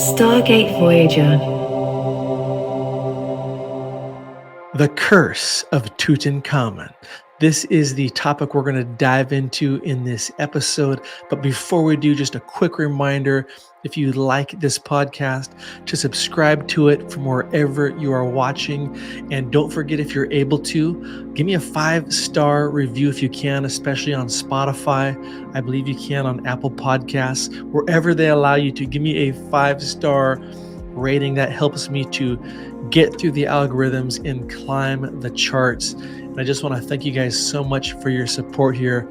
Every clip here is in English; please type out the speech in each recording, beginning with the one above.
Stargate Voyager. The Curse of Tutankhamun. This is the topic we're going to dive into in this episode. But before we do, just a quick reminder, if you like this podcast, to subscribe to it from wherever you are watching. And don't forget, if you're able to, give me a 5-star review if you can, especially on Spotify. I believe you can on Apple Podcasts. Wherever they allow you to, give me a 5-star rating. That helps me to get through the algorithms and climb the charts. And I just want to thank you guys so much for your support here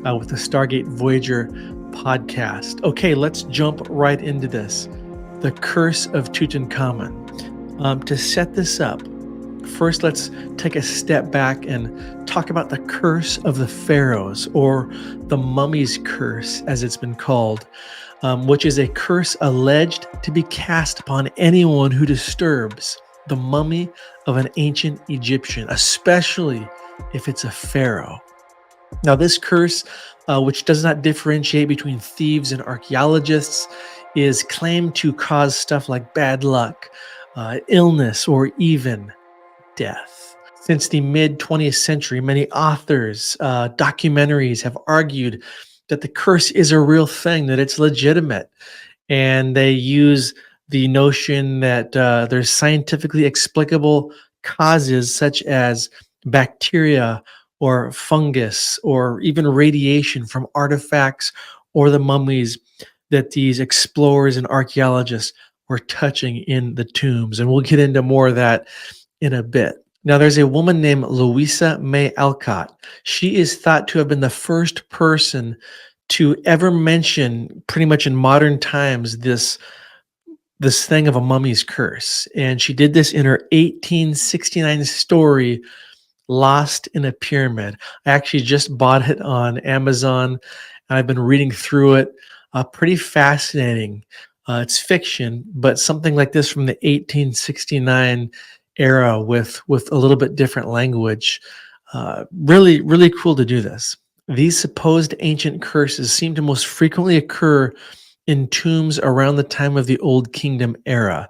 with the Stargate Voyager podcast. Okay, let's jump right into this. The Curse of Tutankhamun. To set this up, first let's take a step back and talk about the curse of the pharaohs, or the mummy's curse as it's been called, which is a curse alleged to be cast upon anyone who disturbs the mummy of an ancient Egyptian, especially if it's a pharaoh. Now, this curse, which does not differentiate between thieves and archaeologists, is claimed to cause stuff like bad luck, illness, or even death. Since the mid-20th century, many authors, documentaries have argued that the curse is a real thing, that it's legitimate, and they use the notion that there's scientifically explicable causes such as bacteria or fungus or even radiation from artifacts or the mummies that these explorers and archaeologists were touching in the tombs. And we'll get into more of that in a bit. Now, there's a woman named Louisa May Alcott. She is thought to have been the first person to ever mention, pretty much in modern times, this thing of a mummy's curse. And she did this in her 1869 story, Lost in a Pyramid. I actually just bought it on Amazon, and I've been reading through it. Pretty fascinating. It's fiction, but something like this from the 1869 era with a little bit different language. Really, really cool to do this. These supposed ancient curses seem to most frequently occur in tombs around the time of the Old Kingdom era.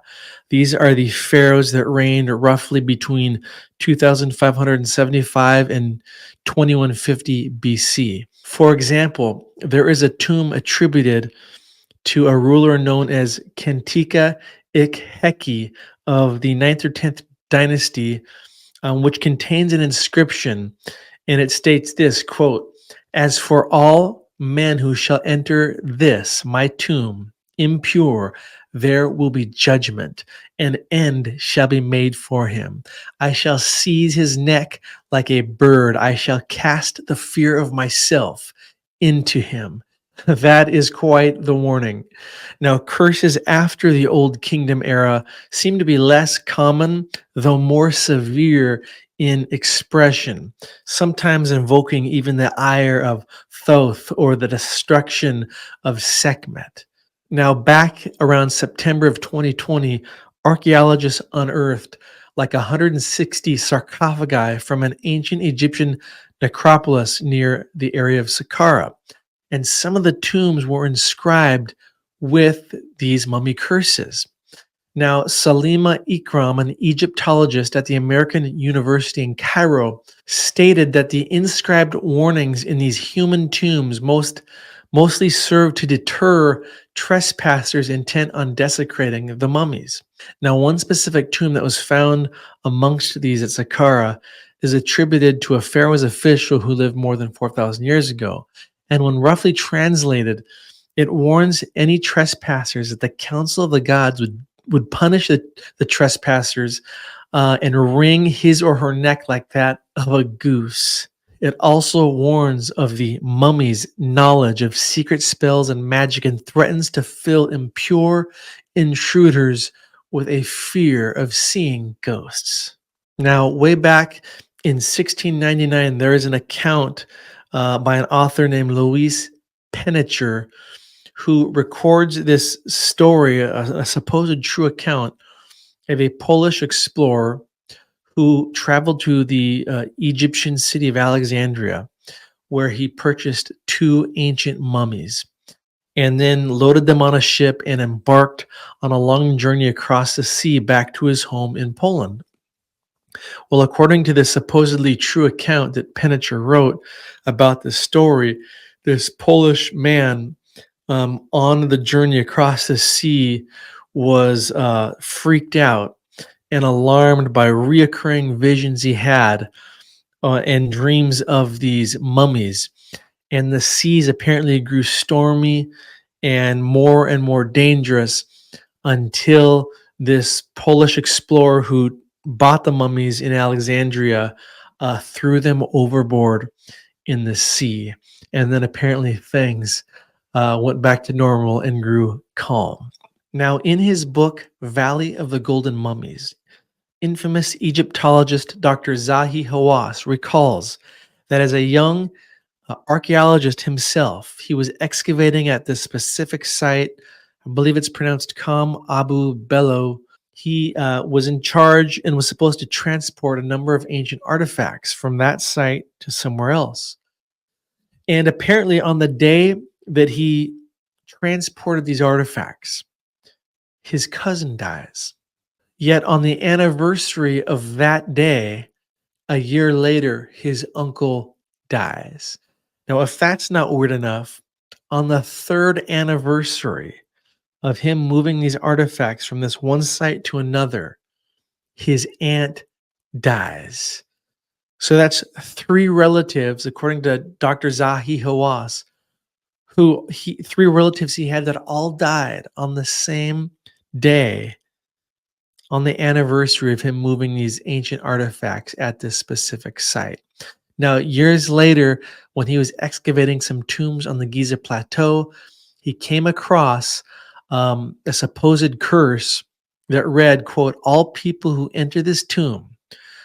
These are the pharaohs that reigned roughly between 2575 and 2150 BC. For example, there is a tomb attributed to a ruler known as Kentika Ikheki of the 9th or 10th Dynasty, which contains an inscription, and it states this, quote, "As for all men who shall enter this, my tomb, impure, there will be judgment. An end shall be made for him. I shall seize his neck like a bird. I shall cast the fear of myself into him." That is quite the warning. Now, curses after the Old Kingdom era seem to be less common, though more severe in expression, sometimes invoking even the ire of Thoth or the destruction of Sekhmet. Now, back around September of 2020, archaeologists unearthed like 160 sarcophagi from an ancient Egyptian necropolis near the area of Saqqara. And some of the tombs were inscribed with these mummy curses. Now, Salima Ikram, an Egyptologist at the American University in Cairo, stated that the inscribed warnings in these human tombs mostly serve to deter trespassers intent on desecrating the mummies. Now, one specific tomb that was found amongst these at Saqqara is attributed to a pharaoh's official who lived more than 4,000 years ago. And when roughly translated, it warns any trespassers that the council of the gods would punish the trespassers and wring his or her neck like that of a goose. It also warns of the mummy's knowledge of secret spells and magic and threatens to fill impure intruders with a fear of seeing ghosts. Now, way back in 1699, there is an account by an author named Louise Pennecher, who records this story, a supposed true account of a Polish explorer who traveled to the Egyptian city of Alexandria, where he purchased 2 ancient mummies. and then loaded them on a ship and embarked on a long journey across the sea back to his home in Poland. Well, according to this supposedly true account that Penninger wrote about this story, this Polish man on the journey across the sea was freaked out and alarmed by reoccurring visions he had and dreams of these mummies. And the seas apparently grew stormy and more dangerous until this Polish explorer who bought the mummies in Alexandria threw them overboard in the sea. And then apparently things went back to normal and grew calm. Now, in his book, Valley of the Golden Mummies, infamous Egyptologist Dr. Zahi Hawass recalls that as a young archaeologist himself, he was excavating at this specific site. I believe it's pronounced Kam Abu Bello. He was in charge and was supposed to transport a number of ancient artifacts from that site to somewhere else. And apparently, on the day that he transported these artifacts, his cousin dies. Yet, on the anniversary of that day, a year later, his uncle dies. Now, if that's not weird enough, on the third anniversary of him moving these artifacts from this one site to another, his aunt dies. So that's three relatives, according to Dr. Zahi Hawass, three relatives he had that all died on the same day on the anniversary of him moving these ancient artifacts at this specific site. Now, years later, when he was excavating some tombs on the Giza Plateau, he came across a supposed curse that read, quote, "All people who enter this tomb,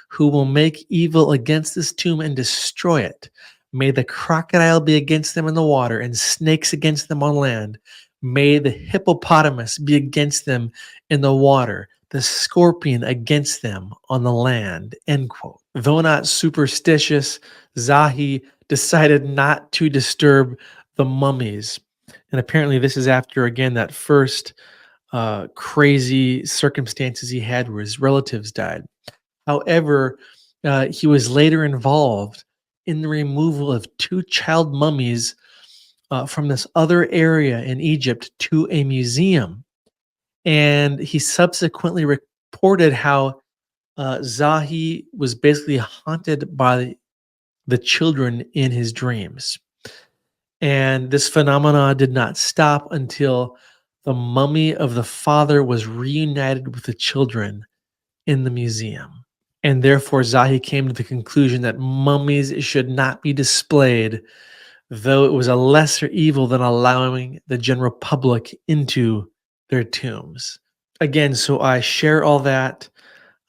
who will make evil against this tomb and destroy it, may the crocodile be against them in the water and snakes against them on land. May the hippopotamus be against them in the water, the scorpion against them on the land," end quote. Though not superstitious, Zahi decided not to disturb the mummies. And apparently this is after, again, that first crazy circumstances he had where his relatives died. However, he was later involved in the removal of two child mummies from this other area in Egypt to a museum. And he subsequently reported how Zahi was basically haunted by the children in his dreams. And this phenomena did not stop until the mummy of the father was reunited with the children in the museum. And therefore, Zahi came to the conclusion that mummies should not be displayed, though it was a lesser evil than allowing the general public into their tombs. Again, so I share all that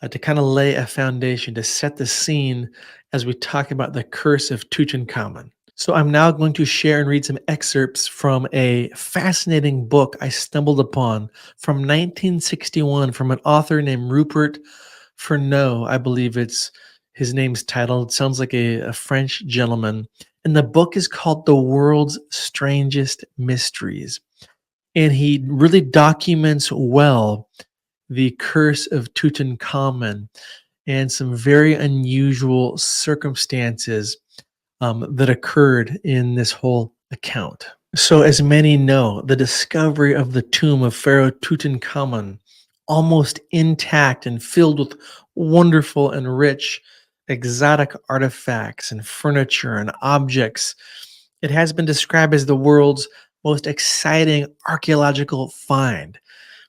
to kind of lay a foundation to set the scene as we talk about the Curse of Tutankhamun. So I'm now going to share and read some excerpts from a fascinating book I stumbled upon from 1961 from an author named Rupert Fernot. I believe it's his name's title. It sounds like a French gentleman. And the book is called The World's Strangest Mysteries. And he really documents well the Curse of Tutankhamun and some very unusual circumstances that occurred in this whole account. So, as many know, the discovery of the tomb of Pharaoh Tutankhamun, almost intact and filled with wonderful and rich exotic artifacts and furniture and objects, it has been described as the world's most exciting archaeological find.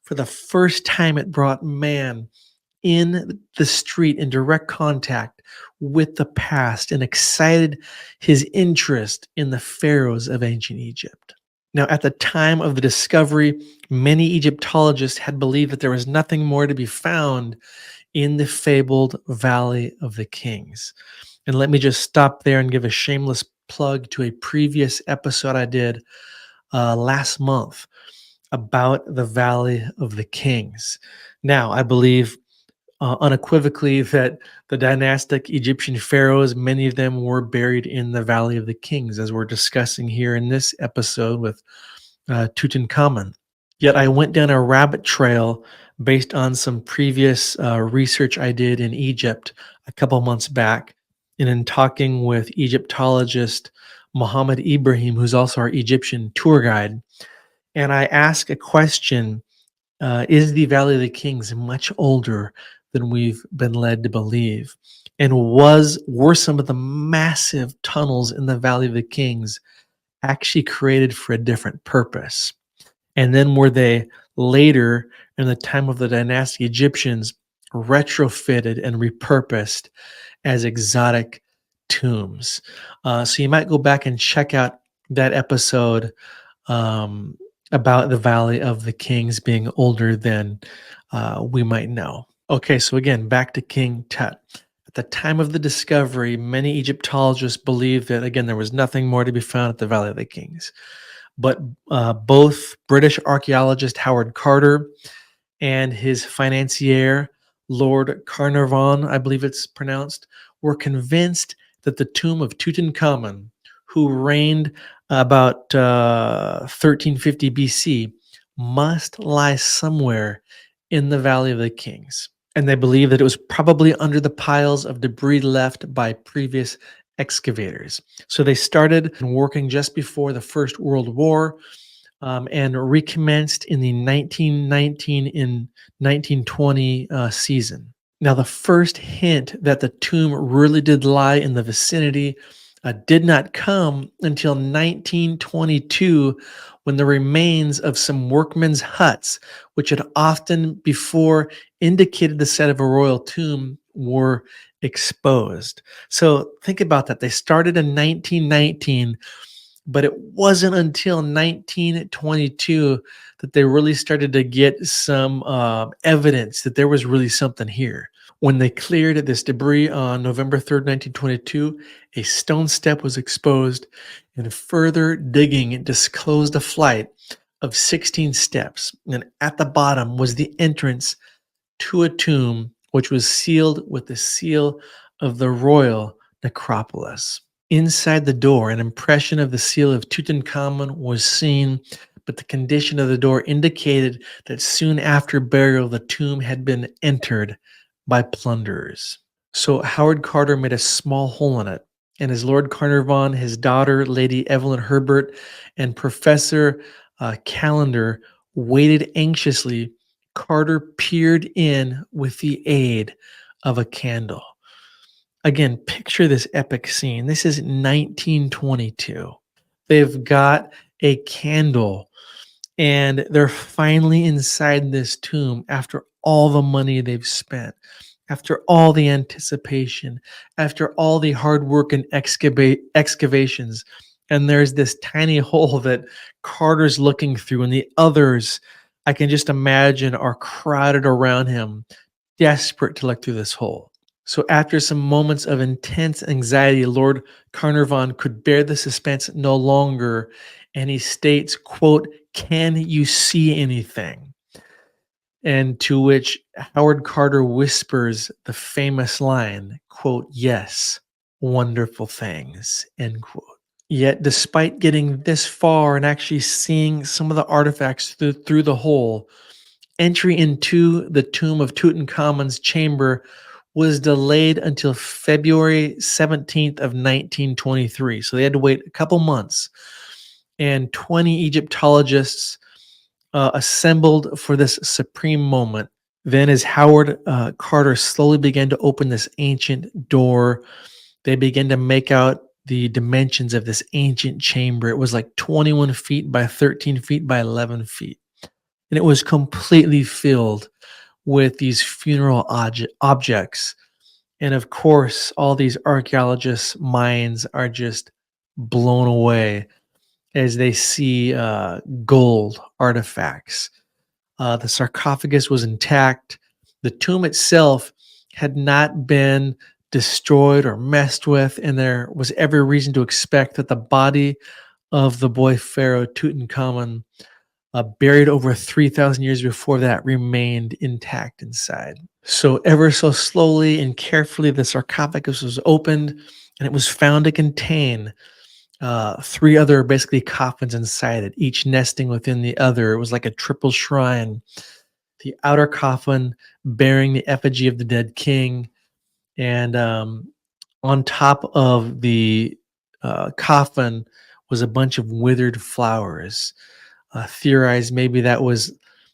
For the first time, it brought man in the street in direct contact with the past and excited his interest in the pharaohs of ancient Egypt. Now, at the time of the discovery, many Egyptologists had believed that there was nothing more to be found in the fabled Valley of the Kings. And let me just stop there and give a shameless plug to a previous episode I did last month about the Valley of the Kings. Now, I believe unequivocally that the dynastic Egyptian pharaohs, many of them were buried in the Valley of the Kings, as we're discussing here in this episode with Tutankhamun. Yet I went down a rabbit trail based on some previous research I did in Egypt a couple months back, and in talking with Egyptologist Mohammed Ibrahim, who's also our Egyptian tour guide. And I asked a question: is the Valley of the Kings much older than we've been led to believe? And were some of the massive tunnels in the Valley of the Kings actually created for a different purpose? And then were they later, in the time of the dynastic Egyptians, retrofitted and repurposed as exotic tombs? So you might go back and check out that episode um, about the Valley of the Kings being older than we might know. Okay, so again, back to King Tut. At the time of the discovery, many Egyptologists believed that, again, there was nothing more to be found at the Valley of the Kings. But both British archaeologist Howard Carter and his financier, Lord Carnarvon, I believe it's pronounced, were convinced that the tomb of Tutankhamun, who reigned about 1350 BC, must lie somewhere in the Valley of the Kings. And they believe that it was probably under the piles of debris left by previous excavators. So they started working just before the First World War, and recommenced in the 1919 and 1920 season. Now, the first hint that the tomb really did lie in the vicinity did not come until 1922, when the remains of some workmen's huts, which had often before indicated the site of a royal tomb, were exposed. So think about that. They started in 1919, but it wasn't until 1922 that they really started to get some evidence that there was really something here. When they cleared this debris on November 3rd, 1922, a stone step was exposed, and further digging disclosed a flight of 16 steps. And at the bottom was the entrance to a tomb, which was sealed with the seal of the royal necropolis. Inside the door, an impression of the seal of Tutankhamun was seen, but the condition of the door indicated that soon after burial, the tomb had been entered by plunderers. So Howard Carter made a small hole in it, and as Lord Carnarvon, his daughter, Lady Evelyn Herbert, and Professor Callender waited anxiously, Carter peered in with the aid of a candle. Again, picture this epic scene. This is 1922. They've got a candle, and they're finally inside this tomb after all the money they've spent, after all the anticipation, after all the hard work and excavations. And there's this tiny hole that Carter's looking through, and the others, I can just imagine, are crowded around him, desperate to look through this hole. So after some moments of intense anxiety, Lord Carnarvon could bear the suspense no longer, and he states, quote, "Can you see anything?" And to which Howard Carter whispers the famous line, quote, "Yes, wonderful things," end quote. Yet despite getting this far and actually seeing some of the artifacts through the hole, entry into the tomb of Tutankhamun's chamber was delayed until February 17th of 1923. So they had to wait a couple months. And 20 Egyptologists assembled for this supreme moment. Then as Howard Carter slowly began to open this ancient door, they began to make out the dimensions of this ancient chamber. It was like 21 feet by 13 feet by 11 feet. And it was completely filled with these funeral objects. And of course, all these archaeologists' minds are just blown away as they see gold artifacts. The sarcophagus was intact. The tomb itself had not been destroyed or messed with, and there was every reason to expect that the body of the boy pharaoh Tutankhamun, buried over 3,000 years before that, remained intact inside. So ever so slowly and carefully, the sarcophagus was opened, and it was found to contain three other basically coffins inside it, each nesting within the other. It was like a triple shrine. The outer coffin bearing the effigy of the dead king, and on top of the coffin was a bunch of withered flowers. Theorized maybe that was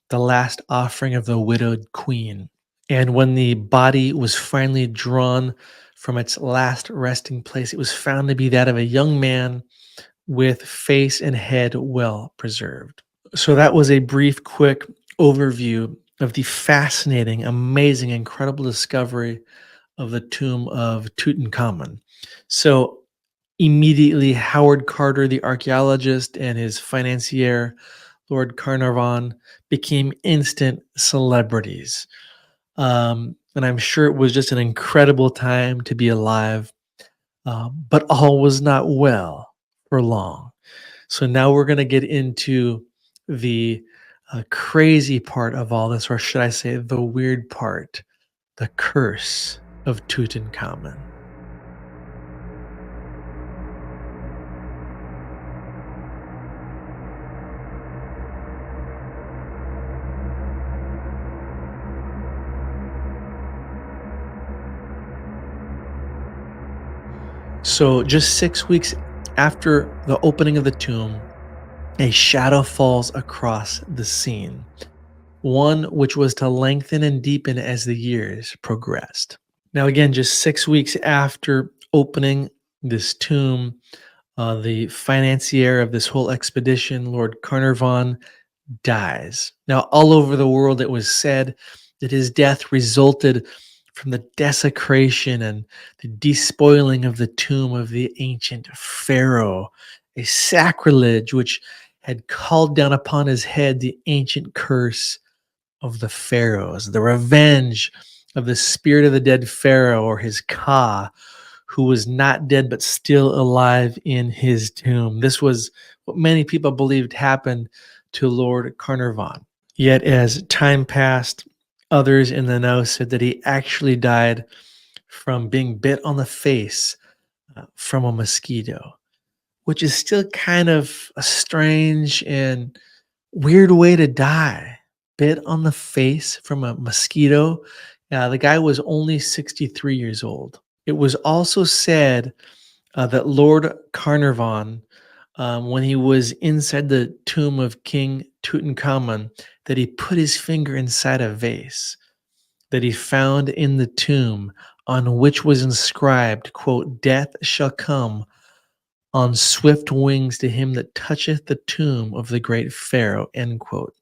the last offering of the widowed queen. And when the body was finally drawn from its last resting place, it was found to be that of a young man with face and head well preserved. So that was a brief, quick overview of the fascinating, amazing, incredible discovery of the tomb of Tutankhamun. So immediately, Howard Carter, the archaeologist, and his financier, Lord Carnarvon, became instant celebrities. And I'm sure it was just an incredible time to be alive, but all was not well for long. So now we're going to get into the crazy part of all this, or should I say, the weird part, the curse of Tutankhamun. So, just 6 weeks after the opening of the tomb, a shadow falls across the scene, one which was to lengthen and deepen as the years progressed. Now, again, just 6 weeks after opening this tomb, the financier of this whole expedition, Lord Carnarvon, dies. Now, all over the world, it was said that his death resulted from the desecration and the despoiling of the tomb of the ancient pharaoh, a sacrilege which had called down upon his head the ancient curse of the pharaohs, the revenge of the spirit of the dead pharaoh, or his Ka, who was not dead but still alive in his tomb. This was what many people believed happened to Lord Carnarvon. Yet, as time passed, others in the know said that he actually died from being bit on the face from a mosquito, which is still kind of a strange and weird way to die. Bit on the face from a mosquito. The guy was only 63 years old. It was also said that Lord Carnarvon, when he was inside the tomb of King Tutankhamun, that he put his finger inside a vase that he found in the tomb, on which was inscribed, quote, "Death shall come on swift wings to him that toucheth the tomb of the great Pharaoh," end quote.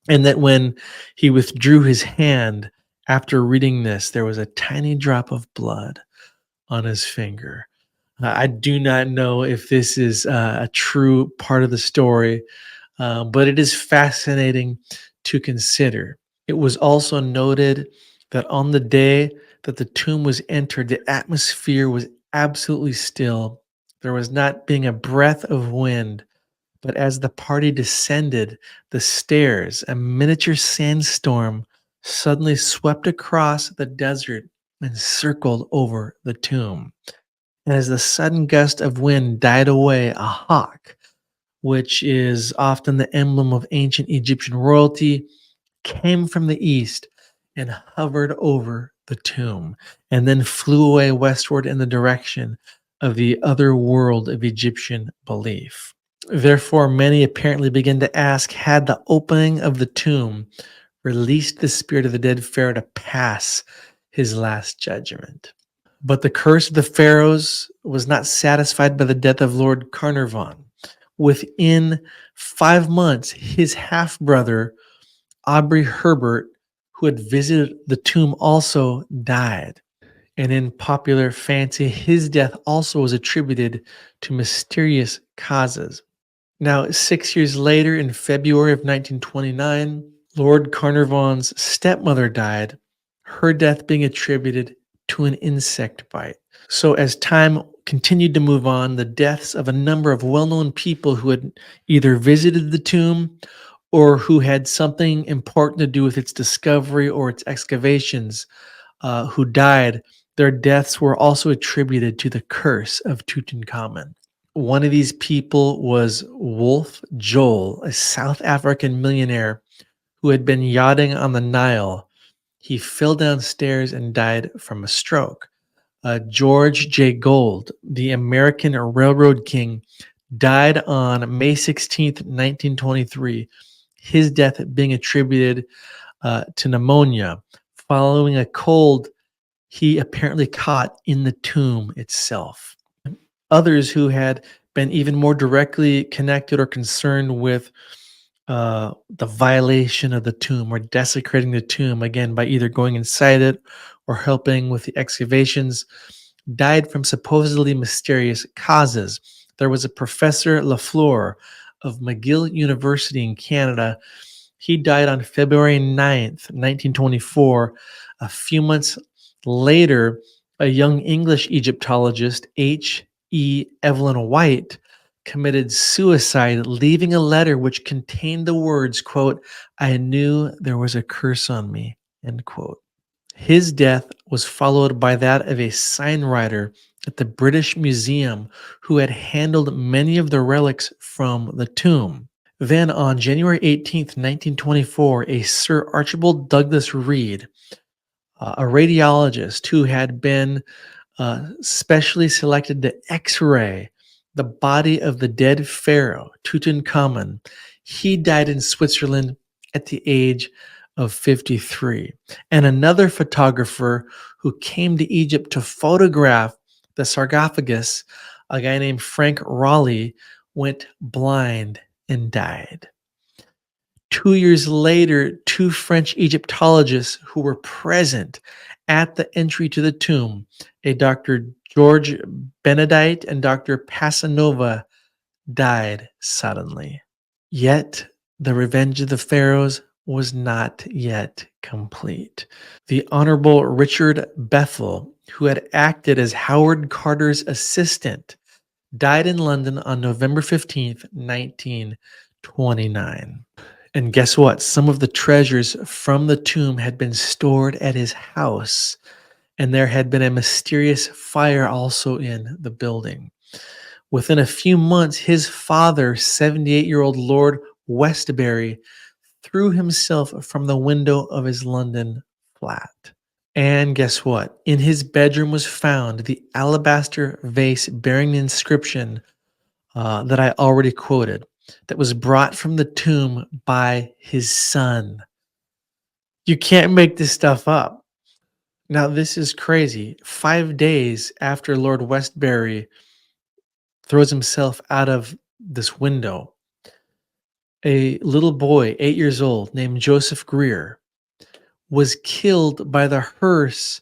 And that when he withdrew his hand after reading this, there was a tiny drop of blood on his finger. I do not know if this is a true part of the story, but it is fascinating to consider. It was also noted that on the day that the tomb was entered, the atmosphere was absolutely still. There was not being a breath of wind, but as the party descended the stairs, a miniature sandstorm suddenly swept across the desert and circled over the tomb. And as the sudden gust of wind died away, a hawk, which is often the emblem of ancient Egyptian royalty, came from the east and hovered over the tomb, and then flew away westward in the direction of the other world of Egyptian belief. Therefore, many apparently begin to ask, had the opening of the tomb released the spirit of the dead pharaoh to pass his last judgment? But the curse of the pharaohs was not satisfied by the death of Lord Carnarvon. Within 5 months, his half brother, Aubrey Herbert, who had visited the tomb, also died. And in popular fancy, his death also was attributed to mysterious causes. Now, 6 years later, in February of 1929, Lord Carnarvon's stepmother died, her death being attributed to an insect bite. So, as time continued to move on, the deaths of a number of well known people who had either visited the tomb or who had something important to do with its discovery or its excavations, who died, their deaths were also attributed to the curse of Tutankhamun. One of these people was Wolf Joel, a South African millionaire who had been yachting on the Nile. He fell downstairs and died from a stroke. George J. Gold, the American railroad king, died on May 16th, 1923, his death being attributed to pneumonia following a cold he apparently caught in the tomb itself. Others who had been even more directly connected or concerned with the violation of the tomb or desecrating the tomb, again, by either going inside it or helping with the excavations, died from supposedly mysterious causes. There was a Professor Lafleur of McGill University in Canada. He died on February 9th, 1924. A few months later, a young English Egyptologist, H. E. Evelyn White, committed suicide, leaving a letter which contained the words, quote, "I knew there was a curse on me," end quote. His death was followed by that of a sign writer at the British Museum who had handled many of the relics from the tomb. Then on January 18th, 1924, a Sir Archibald Douglas Reed, a radiologist who had been specially selected to X-ray the body of the dead pharaoh Tutankhamun. He died in Switzerland at the age of 53. And another photographer who came to Egypt to photograph the sarcophagus, a guy named Frank Raleigh, went blind and died. 2 years later, two French Egyptologists who were present at the entry to the tomb, a Dr. George Benedict and Dr. Passanova, died suddenly. Yet the revenge of the pharaohs was not yet complete. The Honorable Richard Bethel, who had acted as Howard Carter's assistant, died in London on November 15th, 1929. And guess what? Some of the treasures from the tomb had been stored at his house, and there had been a mysterious fire also in the building. Within a few months, his father, 78-year-old Lord Westbury, threw himself from the window of his London flat. And guess what? In his bedroom was found the alabaster vase bearing the inscription that I already quoted, that was brought from the tomb by his son. You can't make this stuff up. Now, this is crazy. 5 days after Lord Westbury throws himself out of this window, a little boy, 8 years old, named Joseph Greer, was killed by the hearse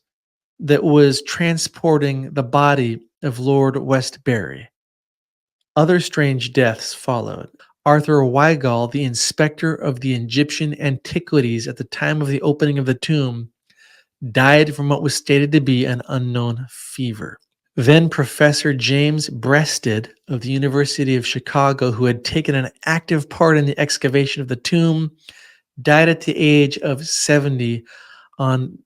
that was transporting the body of Lord Westbury. Other strange deaths followed. Arthur Weigall, the inspector of the Egyptian antiquities at the time of the opening of the tomb, died from what was stated to be an unknown fever. Then Professor James Breasted of the University of Chicago, who had taken an active part in the excavation of the tomb, died at the age of 70 on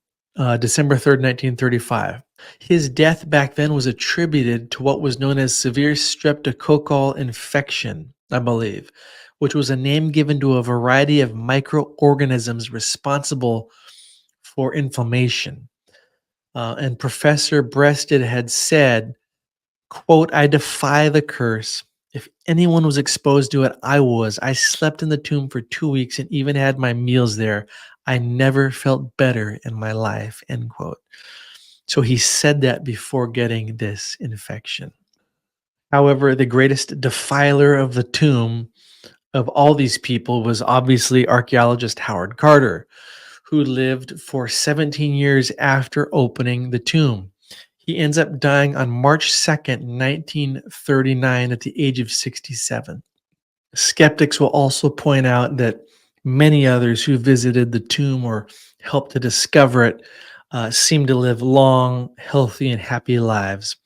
December 3rd, 1935. His death back then was attributed to what was known as severe streptococcal infection, I believe, which was a name given to a variety of microorganisms responsible for inflammation. And Professor Breasted had said, quote, "I defy the curse. If anyone was exposed to it, I was. I slept in the tomb for 2 weeks and even had my meals there. I never felt better in my life," end quote. So he said that before getting this infection. However, the greatest defiler of the tomb of all these people was obviously archaeologist Howard Carter, who lived for 17 years after opening the tomb. He ends up dying on March 2nd, 1939, at the age of 67. Skeptics will also point out that many others who visited the tomb or helped to discover it seem to live long, healthy, and happy lives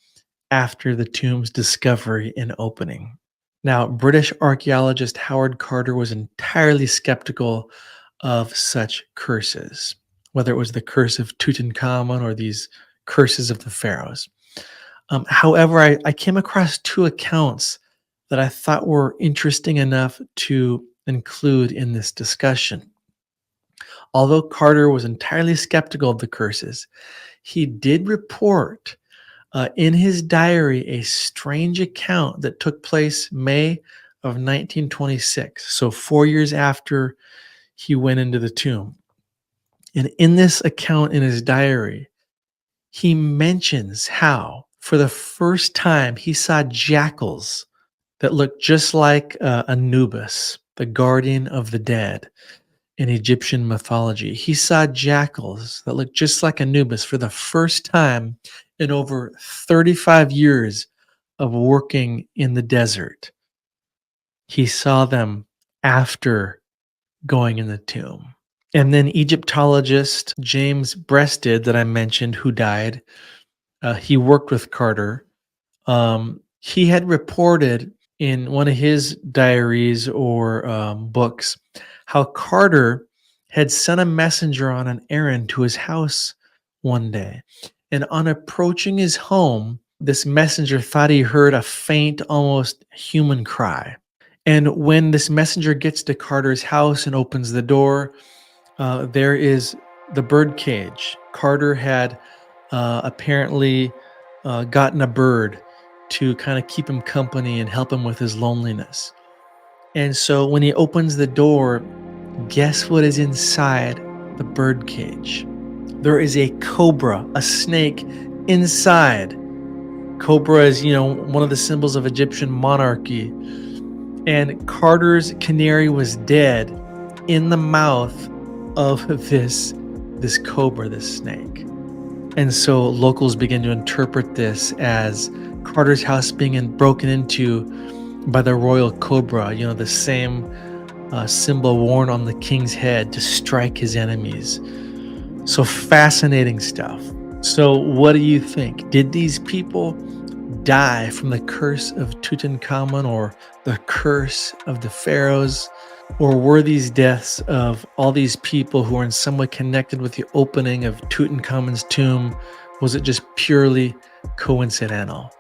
after the tomb's discovery and opening. Now, British archaeologist Howard Carter was entirely skeptical of such curses, whether it was the curse of Tutankhamun or these curses of the pharaohs. However, I came across two accounts that I thought were interesting enough to include in this discussion. Although Carter was entirely skeptical of the curses, he did report in his diary a strange account that took place May of 1926, so 4 years after he went into the tomb. And in this account in his diary, he mentions how, for the first time, he saw jackals that looked just like Anubis, the guardian of the dead in Egyptian mythology. He saw jackals that looked just like Anubis for the first time in over 35 years of working in the desert. He saw them after going in the tomb. And then Egyptologist James Breasted, that I mentioned, who died, he worked with Carter. He had reported in one of his diaries or books how Carter had sent a messenger on an errand to his house one day. And on approaching his home, this messenger thought he heard a faint, almost human cry. And when this messenger gets to Carter's house and opens the door, there is the bird cage. Carter had apparently gotten a bird to kind of keep him company and help him with his loneliness. And so when he opens the door, guess what is inside the bird cage? There is a cobra, a snake inside. Cobra is, one of the symbols of Egyptian monarchy. And Carter's canary was dead in the mouth of this cobra, this snake. And so locals begin to interpret this as Carter's house being broken into by the royal cobra, the same symbol worn on the king's head to strike his enemies. So fascinating stuff. So what do you think? Did these people die from the curse of Tutankhamun or the curse of the pharaohs? Or were these deaths of all these people who are in some way connected with the opening of Tutankhamun's tomb? Was it just purely coincidental?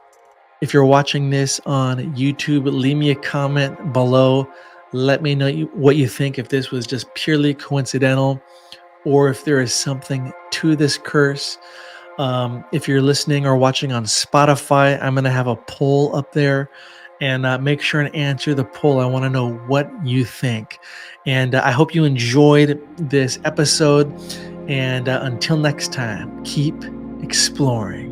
If you're watching this on YouTube, leave me a comment below. Let me know what you think, if this was just purely coincidental or if there is something to this curse. If you're listening or watching on Spotify, I'm going to have a poll up there, and make sure and answer the poll. I want to know what you think. And I hope you enjoyed this episode. And until next time, keep exploring.